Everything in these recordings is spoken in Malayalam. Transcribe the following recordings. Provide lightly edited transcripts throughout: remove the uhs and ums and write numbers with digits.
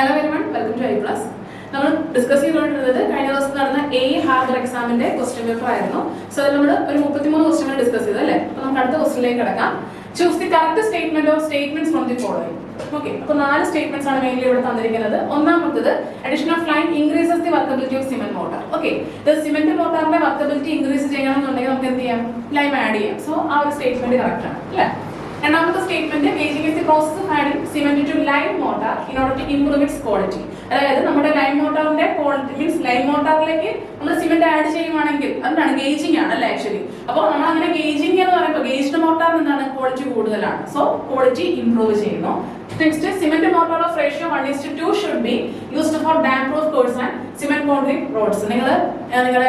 Hello everyone, welcome to I+. നമ്മൾ ഡിസ്കസ് ചെയ്തുകൊണ്ടിരുന്നത് കഴിഞ്ഞ ദിവസം നടന്ന ഹാർബർ എക്സാമിന്റെ ക്വസ്റ്റ്യൻ പേപ്പർ ആയിരുന്നു. സോ അതിൽ നമ്മൾ ഒരു 33 ക്വസ്റ്റ്യനുകൾ ഡിസ്കസ് ചെയ്തു അല്ലേ. അപ്പോൾ നമുക്ക് അടുത്ത ക്വസ്റ്റ്യനിലേക്ക് കിടക്കാം. Choose the correct statement of statements from the following. Okay, അപ്പോൾ 4 സ്റ്റേറ്റ്മെന്റ്സ് ആണ് മെയിൻലി ഇവിടെ തന്നിരിക്കുന്നത്. ഒന്നാമത്തേത് addition of lime increases the workability of cement mortar. Okay, ഇത് സിമെന്റ് മോട്ടറിന്റെ വർക്കബിലിറ്റി ഇൻക്രീസ് ചെയ്യണമെന്നുണ്ടെങ്കിൽ നമുക്ക് എന്ത് ചെയ്യാം? ലൈം ആഡ് ചെയ്യാം. സോ ആ ഒരു സ്റ്റേറ്റ്മെന്റ് കറക്റ്റ് ആണ് അല്ലേ. രണ്ടാമത്തെ statement gauging is the process of adding cement to lime mortar in order to improve its quality. അതായത് നമ്മുടെ ലൈം മോട്ടറിന്റെ ക്വാളിറ്റി മീൻസ് ലൈം മോട്ടറിലേക്ക് നമ്മൾ സിമെന്റ് ആഡ് ചെയ്യുവാണെങ്കിൽ അതാണ് ഗേജിംഗ് ആണ് അല്ലേ ആക്ച്വലി. അപ്പോൾ നമ്മൾ അങ്ങനെ ഗേജിംഗ് എന്ന് പറയുമ്പോൾ ഗേജ്ഡ് മോട്ടറിന് എന്താണ് ക്വാളിറ്റി കൂടുതലാണ്. സോ ക്വാളിറ്റി ഇംപ്രൂവ് ചെയ്യുന്നു. Next, cement mortar of ratio 1:2 should be used for dam proof course and cement concrete roads. നിങ്ങളെ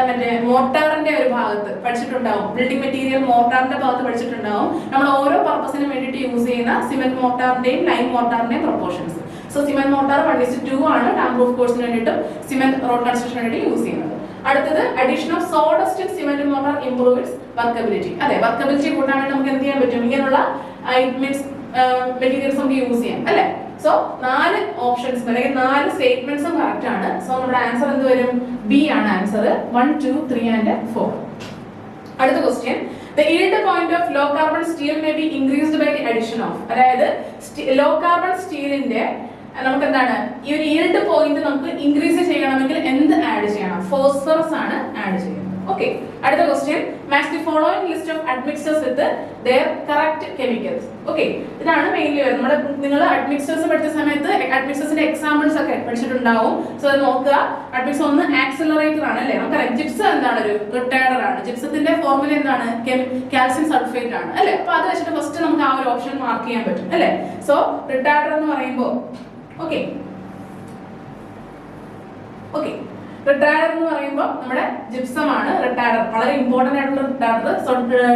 മറ്റേ മോർട്ടാറിന്റെ ഒരു ഭാഗത്ത് പഠിച്ചിട്ടുണ്ടാവും, ബിൽഡിംഗ് മെറ്റീരിയൽ മോർട്ടാറിന്റെ ഭാഗത്ത് പഠിച്ചിട്ടുണ്ടാവും. നമ്മൾ ഓരോ പർപ്പസിന് വേണ്ടിയിട്ട് യൂസ് ചെയ്യുന്ന സിമെന്റ് മോർട്ടാറിന്റെയും ലൈം മോർട്ടാറിന്റെയും പ്രൊപ്പോർഷൻസ്. സോ സിമെന്റ് മോർട്ടാർ 1:2 ആണ് ഡാം പ്രൂഫ് കോഴ്സിന് വേണ്ടിയിട്ടും സിമെന്റ് റോഡ് കൺസ്ട്രക്ഷന് വേണ്ടി യൂസ് ചെയ്യുന്നത്. അടുത്തത് addition of sawdust cement mortar improve its workability. അതെ, വർക്കബിലിറ്റി കൂട്ടാൻ വേണ്ടി നമുക്ക് എന്ത് ചെയ്യാൻ പറ്റും? ഇങ്ങനെയുള്ള മീൻസ് മെറ്റീരിയൽസ് നമുക്ക് യൂസ് ചെയ്യാം അല്ലെ. സോ 4 ഓപ്ഷൻസ് അല്ലെങ്കിൽ 4 സ്റ്റേറ്റ്മെന്റ്സും കറക്റ്റ് ആണ്. സോ നമ്മുടെ ആൻസർ എന്ത് വരും? ബി ആണ് ആൻസർ. 1, 2, 3 ആൻഡ് 4. അടുത്ത question, the yield point of low carbon steel may be increased by the addition of. അതായത് ലോ കാർബൺ സ്റ്റീലിന്റെ നമുക്ക് എന്താണ് ഈ ഒരു yield പോയിന്റ് നമുക്ക് ഇൻക്രീസ് ചെയ്യണമെങ്കിൽ എന്ത് ആഡ് ചെയ്യണം? ഫോസ്ഫറസ് ആണ് ആഡ് ചെയ്യുന്നത്. ഓക്കെ, അടുത്ത question, match the following list of admixtures with their correct chemicals. Okay, ഇതാണ് മെയിൻലി വരുന്നത്. നിങ്ങൾ അഡ്മിക്സേഴ്സ് പഠിച്ച സമയത്ത് അഡ്മിക്സേഴ്സിന്റെ എക്സാമ്പിൾസ് ഒക്കെ പഠിച്ചിട്ടുണ്ടാവും. സോ അത് നോക്കുക. അഡ്മിക്സ് ഒന്ന് ആക്സിലറേറ്റർ ആണ് അല്ലേ. നമുക്കറിയാം ജിപ്സം എന്താണ്? ഒരു റിട്ടയർഡർ ആണ്. ജിപ്സത്തിന്റെ ഫോർമുല എന്താണ്? കാൽസ്യം സൾഫേറ്റ് ആണ് അല്ലെ. അപ്പൊ അത് വെച്ചിട്ട് ഫസ്റ്റ് നമുക്ക് ആ ഒരു ഓപ്ഷൻ മാർക്ക് ചെയ്യാൻ പറ്റും അല്ലെ. സോ റിട്ടയർഡർ എന്ന് പറയുമ്പോൾ ഓക്കെ റിട്ടയർഡർ എന്ന് പറയുമ്പോൾ നമ്മുടെ ജിപ്സം ആണ് റിട്ടയർഡർ. വളരെ ഇമ്പോർട്ടന്റ് ആയിട്ടുള്ള റിട്ടയർഡർ.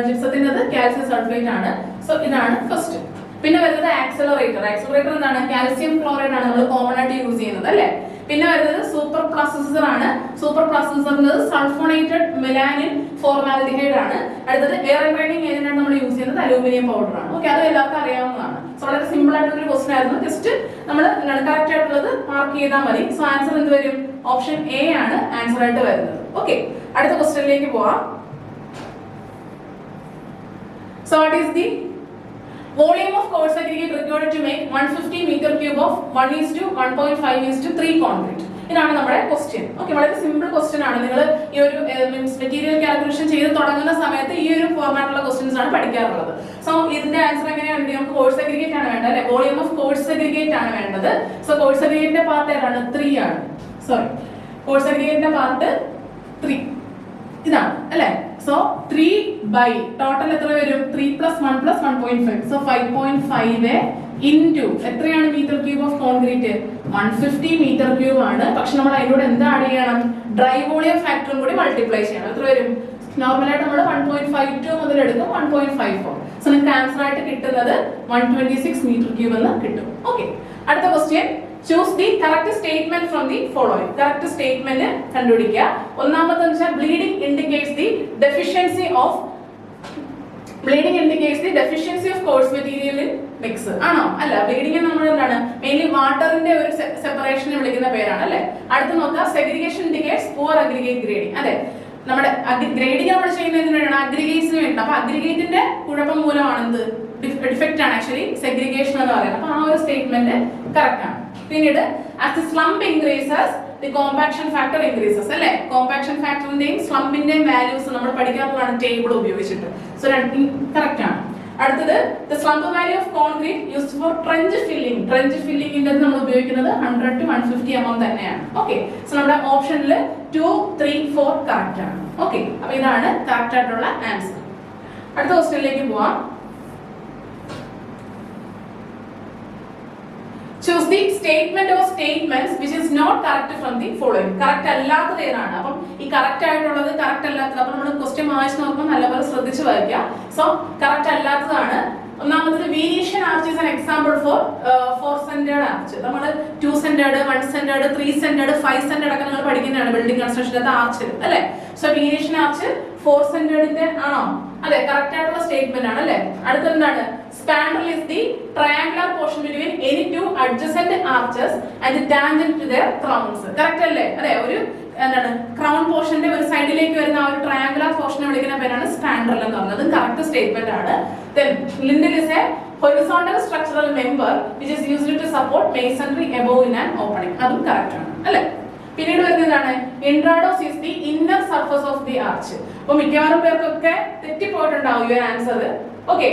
ജിപ്സത്തിൻ്റെത് കാൽസ്യം സൾഫേറ്റ് ആണ്. സോ ഇതാണ് ഫസ്റ്റ്. പിന്നെ വരുന്നത് ആക്സിലറേറ്റർ. ആക്സിലറേറ്റർ എന്താണ്? കാൽസ്യം ക്ലോറൈഡ് ആണ് നമ്മൾ കോമൺ ആയിട്ട് യൂസ് ചെയ്യുന്നത് അല്ലെ. പിന്നെ വരുന്നത് സൂപ്പർ പ്രോസസർ ആണ്. സൂപ്പർ പ്രോസസറിന് സൾഫോണേറ്റഡ് മെലാനിൻ ഫോർമാൽഡിഹൈഡ് ആണ്. അടുത്തത് എയർ എൻട്രൈനിങ് ഏജന്റ് ആണ് നമ്മൾ യൂസ് ചെയ്യുന്നത് അലൂമിനിയം പൗഡർ ആണ്. ഓക്കെ, അത് എല്ലാവർക്കും അറിയാവുന്നതാണ്. സോ വളരെ സിമ്പിൾ ആയിട്ടുള്ള ഒരു ക്വസ്റ്റൻ ആയിരുന്നു. ജസ്റ്റ് നമ്മൾ കറക്റ്റ് ആയിട്ടുള്ളത് മാർക്ക് ചെയ്താൽ മതി. സോ ആൻസർ എന്ത് വരും? ഓപ്ഷൻ എ ആണ് ആൻസർ ആയിട്ട് വരുന്നത്. ഓക്കെ, അടുത്ത ക്വസ്റ്റ്യനിലേക്ക് പോവാം. So what is the volume of coarse aggregate required to make 150 meter cube of 1:1.5:3 concrete. ഇതാണ് നമ്മുടെ ക്വസ്റ്റ്യൻ. ഓക്കെ, വളരെ സിമ്പിൾ ക്വസ്റ്റ്യൻ ആണ്. നിങ്ങൾ ഈ ഒരു മീൻസ് മെറ്റീരിയൽ കാൽക്കുലേഷൻ ചെയ്ത് തുടങ്ങുന്ന സമയത്ത് ഈ ഒരു ഫോർമാറ്റിലുള്ള ക്വസ്റ്റ്യൻസ് ആണ് പഠിക്കാറുള്ളത്. സോ ഇതിന്റെ ആൻസർ എങ്ങനെയാണ്? നമുക്ക് കോഴ്സ് അഗ്രിഗേറ്റ് ആണ് വേണ്ടത് അല്ലെ. വോളിയം ഓഫ് കോഴ്സ് അഗ്രിഗേറ്റ് ആണ് വേണ്ടത്. സോ കോഴ്സ് അഗ്രിഗേറ്റിന്റെ പാർട്ട് ഏതാണ്? 3 ആണ്. സോറി, കോഴ്സ് അഗ്രിഗേറ്റിന്റെ പാർട്ട് 3 ഇതാണ് അല്ലെ. സോ 3 ബൈ ടോട്ടൽ എത്ര വരും? 3 + 1 + 1.5. സോ 5.5 ഇൻറ്റു എത്രയാണ് metre cube of concrete? 150 metre cube ആണ്. പക്ഷെ നമ്മൾ അതിലൂടെ എന്താ ആഡ് ചെയ്യണം? ഡ്രൈ വോളിയം ഫാക്ടറും കൂടി മൾട്ടിപ്ലൈ ചെയ്യണം. എത്ര വരും? നോർമലായിട്ട് നമ്മൾ 1.52 മുതൽ എടുക്കും 1.54. സോ നിങ്ങൾക്ക് ആൻസർ ആയിട്ട് കിട്ടുന്നത് 126 മീറ്റർ ക്യൂബ് എന്ന് കിട്ടും. ഓക്കെ, അടുത്ത question, choose the correct statement from the following. correct statement കണ്ടുപിടിക്കുക. ഒന്നാമത്തെ വെച്ചാൽ bleeding indicates the deficiency of coarse material in mix. ആണോ? അല്ല, ബ്ലീഡിംഗ് നമ്മൾ എന്താണ് മെയിൻലി വാട്ടറിന്റെ ഒരു സെപ്പറേഷനെ വിളിക്കുന്ന പേരാണ് അല്ലെ. അടുത്ത് നോക്കുക, segregation indicates poor aggregate grading. അതെ, നമ്മുടെ ഗ്രേഡിംഗ് നമ്മൾ ചെയ്യുന്നതിന് വേണ്ടിയാണ്, അഗ്രിഗേറ്റ്സിന് വേണ്ടി. അപ്പൊ അഗ്രിഗേറ്റിന്റെ കുഴപ്പം മൂലമാണ് എന്ത്? ഡിഫക്റ്റ് ആണ് ആക്ച്വലി സെഗ്രിഗേഷൻ എന്ന് പറയുന്നത്. അപ്പൊ ആ ഒരു സ്റ്റേറ്റ്മെന്റ് കറക്റ്റ് ആണ്. പിന്നീട് as the slump increases the compaction factor increases അല്ലെ. കോമ്പാക്ഷൻ ഫാക്ടറിന്റെയും സ്ലംപിന്റെയും വാല്യൂസ് നമ്മൾ പഠിക്കാറുള്ളതാണ് ടേബിൾ ഉപയോഗിച്ചിട്ട്. സോ കറക്റ്റ് ആണ്. അടുത്തത് the slump value of concrete used for trench filling. trench filling ന്റെ നമ്മൾ ഉപയോഗിക്കുന്നത് 100 to 150 mm തന്നെയാണ്. ഓക്കെ, സോ നമ്മുടെ ഓപ്ഷനിൽ 2, 3, 4 കറക്റ്റ് ആണ്. ഓക്കെ, അപ്പൊ ഇതാണ് കറക്റ്റ് ആയിട്ടുള്ള ആൻസർ. അടുത്ത ക്വസ്റ്റ്യനിലേക്ക് പോവാം. Choose the statement or statements which is not correct from the following. Correct അല്ലാത്തത് ഏതാണ്? അപ്പം ഈ കറക്റ്റ് ആയിട്ടുള്ളത് കറക്റ്റ് അല്ലാത്തത്. അപ്പൊ നമ്മൾ ക്വസ്റ്റ്യൻ വായിച്ച് നോക്കുമ്പോൾ നല്ലപോലെ ശ്രദ്ധിച്ച് വായിക്കുക. സോ കറക്റ്റ് അല്ലാത്തതാണ്. ഒന്നാമത് variation arch is an example for centred arch. നമ്മൾ 2 സെന്റേർഡ്, 1 സെന്റേർഡ്, 3 സെന്റേർഡ്, 5 സെന്റേർഡ് ഒക്കെ നിങ്ങൾ പഠിക്കുന്നതാണ് ബിൽഡിംഗ് കൺസ്ട്രക്ഷൻ്റെ ആർച്ച് അല്ലെ. സോ വേരിയേഷൻ ആർച്ച് 4 സെന്റേർഡിന്റെ ആണോ? അതെ, കറക്റ്റ് ആയിട്ടുള്ള സ്റ്റേറ്റ്മെന്റ് ആണ് അല്ലെ. അടുത്ത എന്താണ്? Spandrel is the triangular portion between any two adjacent arches and tangent to their crowns. Correct അല്ലേ? അതെ, ഒരു എന്താണ് ക്രൗൺ പോർഷന്റെ ഒരു സൈഡിലേക്ക് വരുന്ന ആ ഒരു ട്രയാങ്കുലർ പോർഷനെ വിളിക്കുന്ന പേരാണ് സ്പാൻഡ്രൽ എന്ന് പറയുന്നത്. കറക്റ്റ് സ്റ്റേറ്റ്മെന്റ് ആണ്. Then lintel is a horizontal structural member which is used to support masonry above in an opening. അതും കറക്റ്റ് ആണ് അല്ലേ? പിന്നീട് വരുന്നതാണ് intrados is the inner surface of the arch. അപ്പൊ മിക്കവാറും പേർക്കൊക്കെ തെറ്റിപ്പോയിട്ടുണ്ടാവും ഈ ഒരു ആൻസർ. ഓക്കെ,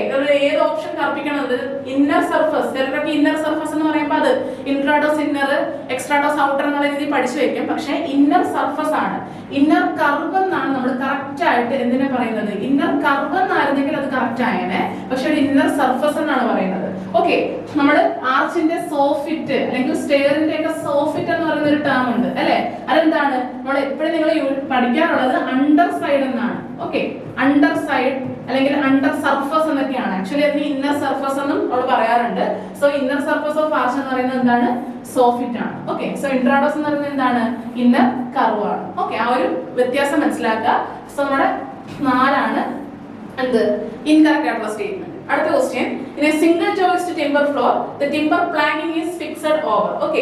ഏത് ഓപ്ഷൻ കറപ്പിക്കണത്? Inner surface. ചിലരൊക്കെ ഇന്നർ സർഫസ് എന്ന് പറയുമ്പോൾ അത് ഇൻട്രാഡോസ് ഇന്നർ, എക്സ്ട്രാഡോസ് ഔട്ടർ എന്നുള്ള രീതിയിൽ പഠിച്ചു വെക്കും. പക്ഷെ ഇന്നർ സർഫസ് ആണ്. ഇന്നർ കർവ് എന്നാണ് നമ്മൾ കറക്റ്റ് ആയിട്ട് എന്തിനാ പറയുന്നത്? ഇന്നർ കർവ് എന്നായിരുന്നെങ്കിൽ അത് കറക്റ്റ് ആയേനെ. പക്ഷെ ഒരു ഇന്നർ സർഫസ് എന്നാണ് പറയുന്നത്. ഓക്കെ, നമ്മൾ ആർച്ചിന്റെ സോഫിറ്റ് അല്ലെങ്കിൽ സ്റ്റെയറിന്റെ ഒക്കെ സോഫിറ്റ് എന്ന് പറയുന്ന ഒരു ടേം ഉണ്ട് അല്ലെ? അതെന്താണ്? നമ്മൾ എപ്പോഴും നിങ്ങൾ പഠിക്കാറുള്ളത് അണ്ടർ സൈഡ് എന്നാണ്. ഓക്കെ, അണ്ടർ സൈഡ് അല്ലെങ്കിൽ അണ്ടർ സർഫസ് എന്നൊക്കെയാണ്. ആക്ച്വലി അതിന് ഇന്നർ സർഫസ് എന്നും നമ്മൾ പറയാറുണ്ട്. So inner surface of arch എന്ന് പറയുന്നത് എന്താണ്? സോഫിറ്റ് ആണ്. ഓക്കെ, സോ ഇൻട്രാഡോസ് എന്ന് പറയുന്നത് എന്താണ്? ഇന്നർ കർവ് ആണ്. ഓക്കെ, ആ ഒരു വ്യത്യാസം മനസ്സിലാക്കുക. സോ നമ്മുടെ 4 എന്ത് ഇൻകറക്റ്റ് ആയിട്ടുള്ള സ്റ്റേറ്റ്മെന്റ്. അടുത്ത question, in a single joist timber floor the timber planking is fixed over. Okay,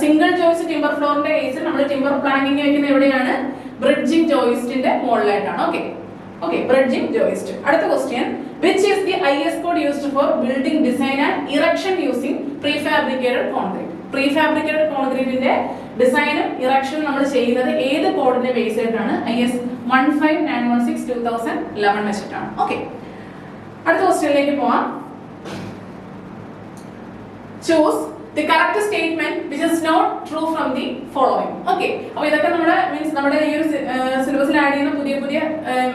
single joist timber ഫ്ലോറിന്റെ കേസിൽ നമ്മൾ ടിമ്പർ പ്ലാങ്കിംഗ് വെക്കുന്നത് എവിടെയാണ്? ബ്രിഡ്ജിംഗ് ജോയിസ്റ്റിന്റെ മുകളിലായിട്ടാണ്. Okay, bridging joist. അടുത്ത question, which is the IS code used for building design and erection using prefabricated concrete? Prefabricated concrete ന്റെ ഡിസൈനും ഇറക്ഷനും നമ്മൾ ചെയ്യുന്നത് ഏത് കോഡിനെ ബേസ് ചെയ്തിട്ടാണ്? IS 15916-2011 വെച്ചിട്ടാണ്. ഓക്കെ, അടുത്ത ക്വസ്റ്റ്യനിലേക്ക് പോവാം. Choose the correct statement which is not true from the following. Okay, അപ്പോൾ ഇതൊക്കെ നമ്മുടെ മീൻസ് നമ്മുടെ ഈ ഒരു സിലബസിൽ ആഡ് ചെയ്യുന്ന പുതിയ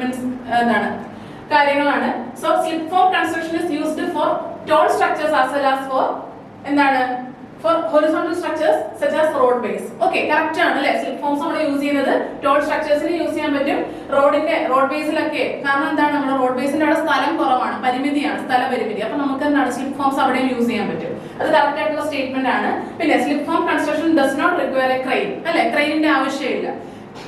മീൻസ് എന്താണ് കാര്യങ്ങളാണ്. So slip form construction is used for tall structures as well as for എന്താണ് for horizontal structures such as road base. Okay, correct ആണ് അല്ലേ? സ്ലിപ്പ് ഫോംസ് നമ്മൾ യൂസ് ചെയ്യുന്നത് ടോൾ സ്ട്രക്ചേഴ്സിന് യൂസ് ചെയ്യാൻ പറ്റും, റോഡ് ബേസിലൊക്കെ. കാരണം എന്താണ്? നമ്മുടെ റോഡ് ബേസിന്റെ അവിടെ സ്ഥലം കുറവാണ്, പരിമിതിയാണ്, സ്ഥല പരിമിതി. അപ്പൊ നമുക്ക് എന്താണ് സ്ലിപ്പ് ഫോംസ് അവിടെ യൂസ് ചെയ്യാൻ പറ്റും. അത് കറക്റ്റ് ആയിട്ടുള്ള സ്റ്റേറ്റ്മെന്റ് ആണ്. പിന്നെ slip form construction does not require a crane അല്ലെ? ക്രെയിനിന്റെ ആവശ്യമില്ല.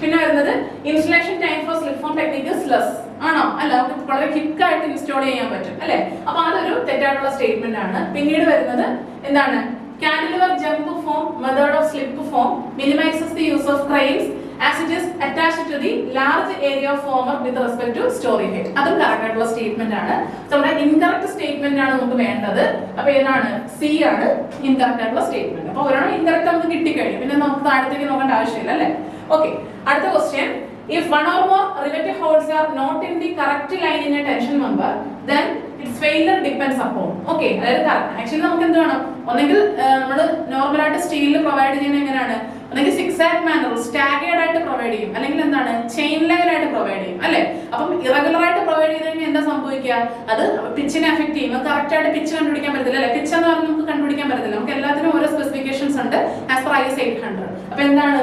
പിന്നെ വരുന്നത് installation time for slip form technique is less ആണോ? അല്ല, നമുക്ക് വളരെ ക്വിക്ക് ആയിട്ട് ഇൻസ്റ്റാൾ ചെയ്യാൻ പറ്റും അല്ലെ? അപ്പൊ അതൊരു തെറ്റായിട്ടുള്ള സ്റ്റേറ്റ്മെന്റ് ആണ്. പിന്നീട് വരുന്നത് എന്താണ്? Cantilever jump form method of slip form minimizes the use of cranes as it is attached to the large area of former with respect to story height. അതും കറക്റ്റ് ആയിട്ടുള്ള സ്റ്റേറ്റ്മെന്റ് ആണ്. നമ്മുടെ ഇൻകറക്റ്റ് സ്റ്റേറ്റ്മെന്റ് ആണ് നമുക്ക് വേണ്ടത്. അപ്പൊ ഏതാണ്? സി ആണ് ഇൻകറക്റ്റ് ആയിട്ടുള്ള സ്റ്റേറ്റ്മെന്റ്. അപ്പൊ ഒരെണ്ണം ഇൻകറക്റ്റ് നമുക്ക് കിട്ടിക്കഴിഞ്ഞു, പിന്നെ നമുക്ക് താഴത്തേക്ക് നോക്കേണ്ട ആവശ്യമില്ല അല്ലെ? ഓക്കെ, അടുത്ത question, if one or more rivet holes are not in the correct line in a tension member then its failure depends upon. Okay, അതായത് ആക്ച്വലി നമുക്ക് എന്ത് വേണം? ഒന്നെങ്കിൽ നമ്മൾ നോർമൽ ആയിട്ട് സ്റ്റീലിൽ പ്രൊവൈഡ് ചെയ്യുന്നത് എങ്ങനെയാണ്? ഒന്നെങ്കിൽ സിക്സാക് മാനർ സ്റ്റാഗേർഡ് ആയിട്ട് പ്രൊവൈഡ് ചെയ്യും, അല്ലെങ്കിൽ എന്താണ് ചെയിൻ ലൈൻ ആയിട്ട് പ്രൊവൈഡ് ചെയ്യും അല്ലെ? അപ്പം ഇറഗുലർ ആയിട്ട് പ്രൊവൈഡ് ചെയ്ത് കഴിഞ്ഞാൽ എന്താ സംഭവിക്കുക? അത് പിച്ചിനെ അഫക്ട് ചെയ്യും. കറക്റ്റ് ആയിട്ട് പിച്ച് കണ്ടുപിടിക്കാൻ പറ്റത്തില്ല അല്ലെ? പിച്ച് എന്ന് പറഞ്ഞാൽ നമുക്ക് കണ്ടുപിടിക്കാൻ പറ്റത്തില്ല. നമുക്ക് എല്ലാത്തിനും ഓരോ സ്പെസിഫിക്കേഷൻസ് ഉണ്ട് ആസ് പെർ IS 800. അപ്പൊ എന്താണ്?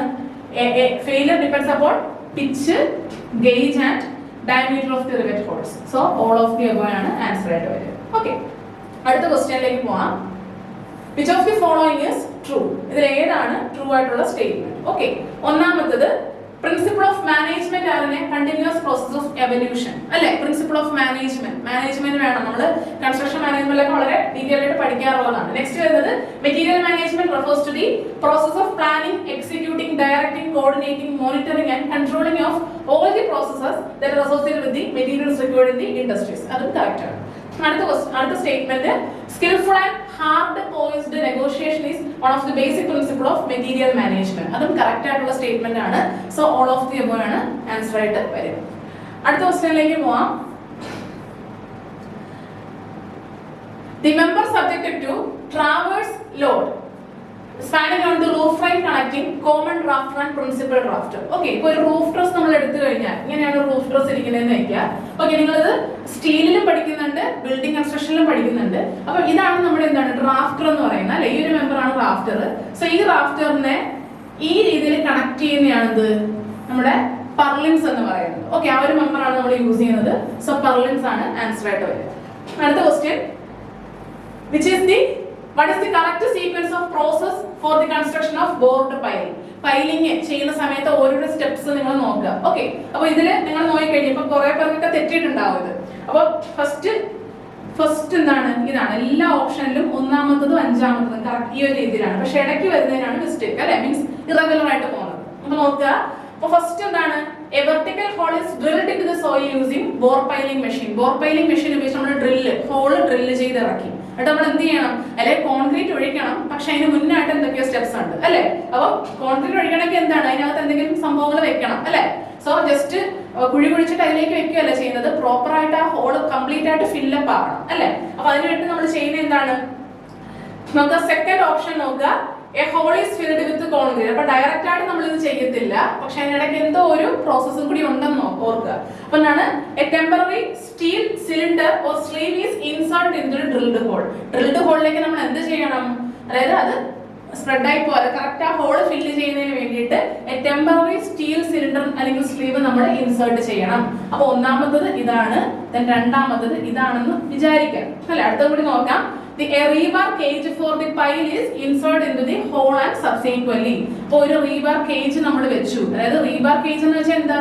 Failure depends upon pitch, gauge and diameter of the rivet holes. So all of the above ആണ് ആൻസർ ആയിട്ട് വരിക. ഓക്കെ, അടുത്ത ക്വസ്റ്റ്യനിലേക്ക് പോവാം. Which of the following is true? ഇതിൽ ഏതാണ് ട്രൂ ആയിട്ടുള്ള സ്റ്റേറ്റ്മെന്റ്? ഓക്കെ, ഒന്നാമത്തേത് പ്രിൻസിപ്പിൾ ഓഫ് മാനേജ്മെന്റ് ആണ് കണ്ടിന്യൂസ് പ്രോസസ് ഓഫ് എവല്യൂഷൻ അല്ലെ? പ്രിൻസിപ്പിൾ ഓഫ് മാനേജ്മെന്റ് വേണം. നമ്മൾ കൺസ്ട്രക്ഷൻ മാനേജ്മെന്റിലൊക്കെ വളരെ ഡീറ്റെയിൽ ആയിട്ട് പഠിക്കാറുള്ളതാണ്. നെക്സ്റ്റ് വരുന്നത് material management refers to the process of planning, executing, directing, coordinating, monitoring and controlling of all the processes that are associated with the materials required in the industries. അതും കറക്റ്റ് ആണ്. അടുത്ത statement, skilful and hard poised negotiation is one of the basic principle of material management. അതും കറക്റ്റ് ആയിട്ടുള്ള സ്റ്റേറ്റ്മെന്റ് ആണ്. So all of the above ആണ് ആൻസർ ആയിട്ട് വരിക. അടുത്ത ക്വസ്റ്റ്യനിലേക്ക് പോവാം. The member subjected to traverse load spanning on the roof frame connecting common rafter and principal rafter. Okay, ഇപ്പോൾ ഒരു റൂഫ് ട്രസ് നമ്മൾ എടുത്തു കഴിഞ്ഞാൽ ഇങ്ങനെയാണ് റൂഫ് ട്രസ് ഇരിക്കുന്നതെന്ന് വയ്ക്കുക. ഓക്കെ, നിങ്ങളിത് സ്റ്റീലിലും പഠിക്കുന്നുണ്ട്, ബിൽഡിംഗ് കൺസ്ട്രക്ഷനിലും പഠിക്കുന്നുണ്ട്. അപ്പൊ ഇതാണ് നമ്മുടെ എന്താണ് റാഫ്റ്റർ എന്ന് പറയുന്നത് അല്ലെ? ഈ ഒരു മെമ്പറാണ് റാഫ്റ്റർ. സോ ഈ റാഫ്റ്ററിനെ ഈ രീതിയിൽ കണക്ട് ചെയ്യുന്നതാണിത് നമ്മുടെ പർലിൻസ് എന്ന് പറയുന്നത്. ഓക്കെ, ആ ഒരു മെമ്പറാണ് നമ്മൾ യൂസ് ചെയ്യുന്നത്. സോ പർലിൻസ് ആണ് ആൻസർ ആയിട്ട് വരിക. അടുത്ത question, what is the correct sequence of process for the construction of board piling? Piling ചെയ്യുന്ന സമയത്ത് ഓരോരോ സ്റ്റെപ്സ് നിങ്ങൾ നോക്കുക. ഓക്കെ, അപ്പൊ ഇതില് നിങ്ങൾ നോക്കി കഴിഞ്ഞപ്പോൾ കുറെ പേർക്കൊക്കെ തെറ്റിയിട്ടുണ്ടാവും ഇത്. അപ്പൊ ഫസ്റ്റ് എന്താണ് ഇതാണ് എല്ലാ ഓപ്ഷനിലും ഒന്നാമത്തതും അഞ്ചാമത്തതും കറക്റ്റ് ഈ ഒരു രീതിയിലാണ്. പക്ഷെ ഇടയ്ക്ക് വരുന്നതിനാണ് മിസ്റ്റേക്ക് അല്ലെ, മീൻസ് ഇറഗുലർ ആയിട്ട് പോകുന്നത്. അപ്പൊ നോക്കുക, അപ്പൊ ഫസ്റ്റ് എന്താണ് a vertical hole is drilled into the soil using bore piling machine. Bore piling machine ഉപയോഗിച്ച് നമ്മൾ ഹോള് ഡ്രില്ല് ചെയ്ത് ഇറക്കി. എന്നിട്ട് നമ്മൾ എന്ത് ചെയ്യണം, അല്ലെ കോൺക്രീറ്റ് ഒഴിക്കണം. പക്ഷെ അതിന് മുന്നായിട്ട് എന്തൊക്കെയോ സ്റ്റെപ്സ് ഉണ്ട് അല്ലെ. അപ്പൊ കോൺക്രീറ്റ് ഒഴിക്കണമെങ്കിൽ എന്താണ് അതിനകത്ത് എന്തെങ്കിലും സംഭവങ്ങൾ വെക്കണം അല്ലെ. സോ ജസ്റ്റ് കുഴി കുഴിച്ചിട്ട് അതിലേക്ക് വെക്കുകയല്ല ചെയ്യുന്നത്, പ്രോപ്പർ ആയിട്ട് ആ ഹോള് കംപ്ലീറ്റ് ആയിട്ട് ഫില്ലപ്പ് ആവണം അല്ലെ. അപ്പൊ അതിനുവേണ്ടി നമ്മൾ ചെയ്യുന്നത് എന്താണ് നോക്കുക, സെക്കൻഡ് ഓപ്ഷൻ നോക്കുക, a hole is filled with concrete. അപ്പൊ ഡയറക്റ്റ് ആയിട്ട് നമ്മൾ ഇത് ചെയ്യത്തില്ല, പക്ഷെ അതിനിടയ്ക്ക് എന്തോ ഒരു പ്രോസസ്സും കൂടി ഉണ്ടെന്ന് ഓർക്കുക. അപ്പൊ എന്താണ് a temporary steel cylinder or sleeve is insert in the drilled hole. Drilled ഹോളിലേക്ക് നമ്മൾ എന്ത് ചെയ്യണം, അതായത് അത് സ്പ്രെഡ് ആയി പോലെ കറക്റ്റ് ആ ഹോൾ ഫില്ല് ചെയ്യുന്നതിന് വേണ്ടിയിട്ട് ടെമ്പററി സ്റ്റീൽ സിലിണ്ടർ അല്ലെങ്കിൽ സ്ലീവ് നമ്മൾ ഇൻസേർട്ട് ചെയ്യണം. അപ്പൊ ഒന്നാമത്തത് ഇതാണ്, രണ്ടാമത്തത് ഇതാണെന്ന് വിചാരിക്കാം അല്ലെ. അടുത്ത കൂടി നോക്കാം, the rebar cage for the pile is inserted into the hole and subsequently. അപ്പോൾ ഒരു റീബാർ കേജ് നമ്മൾ വെച്ചു. അതായത് റീബാർ കേജ് എന്ന് വെച്ചാൽ എന്താ,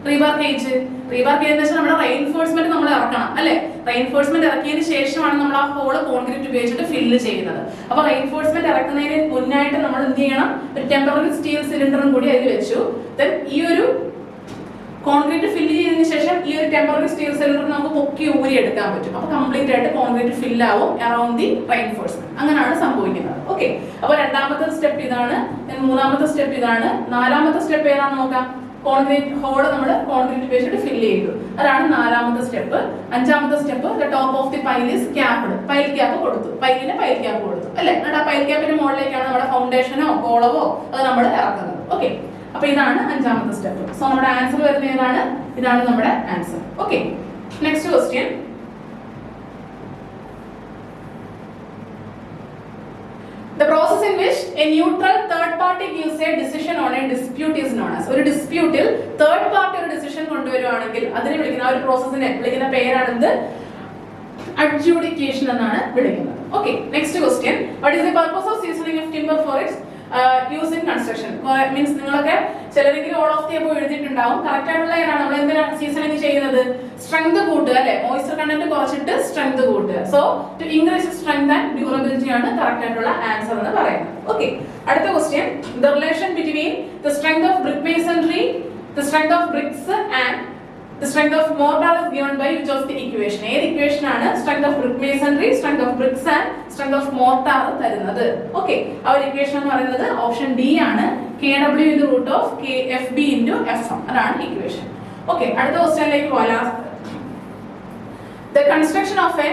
റീബാർ കേജ് എന്ന് വെച്ചാൽ നമ്മുടെ റെയിൻഫോഴ്സ്മെന്റ് നമ്മൾ ഇറക്കണം അല്ലെ. റെയിൻഫോഴ്സ്മെന്റ് ഇറക്കിയതിന് ശേഷമാണ് നമ്മൾ ആ ഹോള് കോൺക്രീറ്റ് ഉപയോഗിച്ചിട്ട് ഫില്ല് ചെയ്യുന്നത്. അപ്പൊ റെയിൻഫോഴ്സ്മെന്റ് ഇറക്കുന്നതിന് മുന്നായിട്ട് നമ്മൾ എന്ത് ചെയ്യണം, ഒരു ടെമ്പററി സ്റ്റീൽ സിലിണ്ടറും കൂടി അതിൽ വെച്ചു. ദെൻ ഈ ഒരു കോൺക്രീറ്റ് ഫില്ല് ചെയ്തതിനു ശേഷം ഈ ഒരു ടെമ്പററി സ്റ്റീൽ സിലിണ്ടർ നമുക്ക് പൊക്കി ഊരി എടുക്കാൻ പറ്റും. അപ്പൊ കംപ്ലീറ്റ് ആയിട്ട് കോൺക്രീറ്റ് ഫില്ല് ആവും അറൌണ്ട് ദി റെയിൻഫോഴ്സ്മെന്റ്. അങ്ങനെയാണ് സംഭവിക്കുന്നത്. ഓക്കെ, അപ്പൊ രണ്ടാമത്തെ സ്റ്റെപ്പ് ഇതാണ്, മൂന്നാമത്തെ സ്റ്റെപ്പ് ഇതാണ്, നാലാമത്തെ സ്റ്റെപ്പ് ഏതാണെന്ന് നോക്കാം. കോൺക്രീറ്റ് ഹോള് നമ്മൾ കോൺക്രീറ്റ് ഉപയോഗിച്ചിട്ട് ഫില്ല് ചെയ്തു, അതാണ് നാലാമത്തെ സ്റ്റെപ്പ്. അഞ്ചാമത്തെ step the top of the pile is capped. Pile cap കൊടുത്തു, പൈലിന് പൈൽ ക്യാപ്പ് കൊടുത്തു അല്ലെ. എന്നിട്ട് ആ പൈൽ ക്യാപ്പിന്റെ മുകളിലേക്കാണ് നമ്മുടെ ഫൗണ്ടേഷനോ കോളവോ അത് നമ്മൾ ഇറക്കുന്നത്. ഓക്കെ, അപ്പൊ ഇതാണ് അഞ്ചാമത്തെ സ്റ്റെപ്പ്. സോ നമ്മുടെ ആൻസർ വരുന്ന ഏതാണ്, ഇതാണ് നമ്മുടെ answer. Okay, next question. The process in which a neutral third party gives a decision on a dispute is known as. ഒരു ഡിസ്പ്യൂട്ടിൽ തേർഡ് പാർട്ടി ഒരു ഡിസിഷൻ കൊണ്ടുവരുവാണെങ്കിൽ അതിനെ വിളിക്കുന്ന ആ ഒരു പ്രോസസ്സിനെ വിളിക്കുന്ന പേരാണെന്ത്, അഡ്ജുഡിക്കേഷൻ എന്നാണ് വിളിക്കുന്നത്. Okay, next question. What is the purpose of seasoning of timber for its use in construction? Means നിങ്ങളൊക്കെ ചിലരെങ്കിലും ഓൾ ഓഫ് ദി അബോവ് എഴുതിയിട്ടുണ്ടാവും. കറക്റ്റ് ആയിട്ടുള്ള ഏതാണ്, നമ്മൾ എന്തിനാണ് സീസണിങ് ചെയ്യുന്നത്, സ്ട്രെങ്ത് കൂട്ടുക അല്ലെ, മോയ്സ്ചർ കണ്ടന്റ് കുറച്ചിട്ട് സ്ട്രെങ്ത് കൂട്ടുക. So to increase strength and durability ആണ് കറക്റ്റ് ആയിട്ടുള്ള ആൻസർ എന്ന് പറയുന്നത്. ഓക്കെ, അടുത്ത question. The relation between the strength of brick masonry, the strength of bricks and the strength of mortar is given by which of the equation? ഏത് ഇക്വേഷൻ ആണ് strength of brick masonry, strength of bricks and strength of mortar തരുന്നത്? ഓക്കെ, ആ ഒരു ഇക്വേഷൻ എന്ന് പറയുന്നത് ഓപ്ഷൻ ഡി ആണ്, kW in the root of kfb into fm. അതാണ് ഇക്വേഷൻ. ഓക്കെ, അടുത്ത ക്വസ്റ്റ്യനിലേക്ക് പോകാം. The construction of a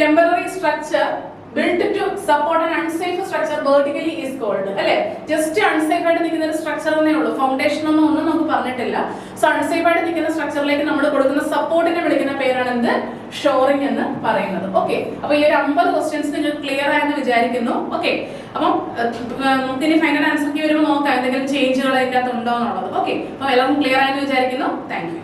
temporary structure built to support an unsafe structure vertically is called അല്ലെ. ജസ്റ്റ് അൺസേഫ് ആയിട്ട് നിൽക്കുന്ന ഒരു സ്ട്രക്ചർ എന്നേ ഉള്ളൂ, ഫൗണ്ടേഷൻ ഒന്നും നമുക്ക് പറഞ്ഞിട്ടില്ല. സോ അൺസേഫ് ആയിട്ട് നിൽക്കുന്ന സ്ട്രക്ചറിലേക്ക് നമ്മൾ കൊടുക്കുന്ന സപ്പോർട്ടിനെ വിളിക്കുന്ന പേരാണ് എന്ത്, ഷോറിംഗ് എന്ന് പറയുന്നത്. ഓക്കെ, അപ്പൊ ഈ ഒരു 50 ക്വസ്റ്റ്യൻസ് നിങ്ങൾ ക്ലിയർ ആയെന്ന് വിചാരിക്കുന്നു. ഓക്കെ, അപ്പം നമുക്ക് ഇനി ഫൈനൽ ആൻസർക്ക് വരുമ്പോൾ നോക്കാം എന്തെങ്കിലും ചേഞ്ചുകൾ അതിൻ്റെ അകത്ത് ഉണ്ടോ എന്നുള്ളത്. ഓക്കെ, അപ്പൊ എല്ലാവർക്കും ക്ലിയർ ആയെന്ന് വിചാരിക്കുന്നു. Thank you.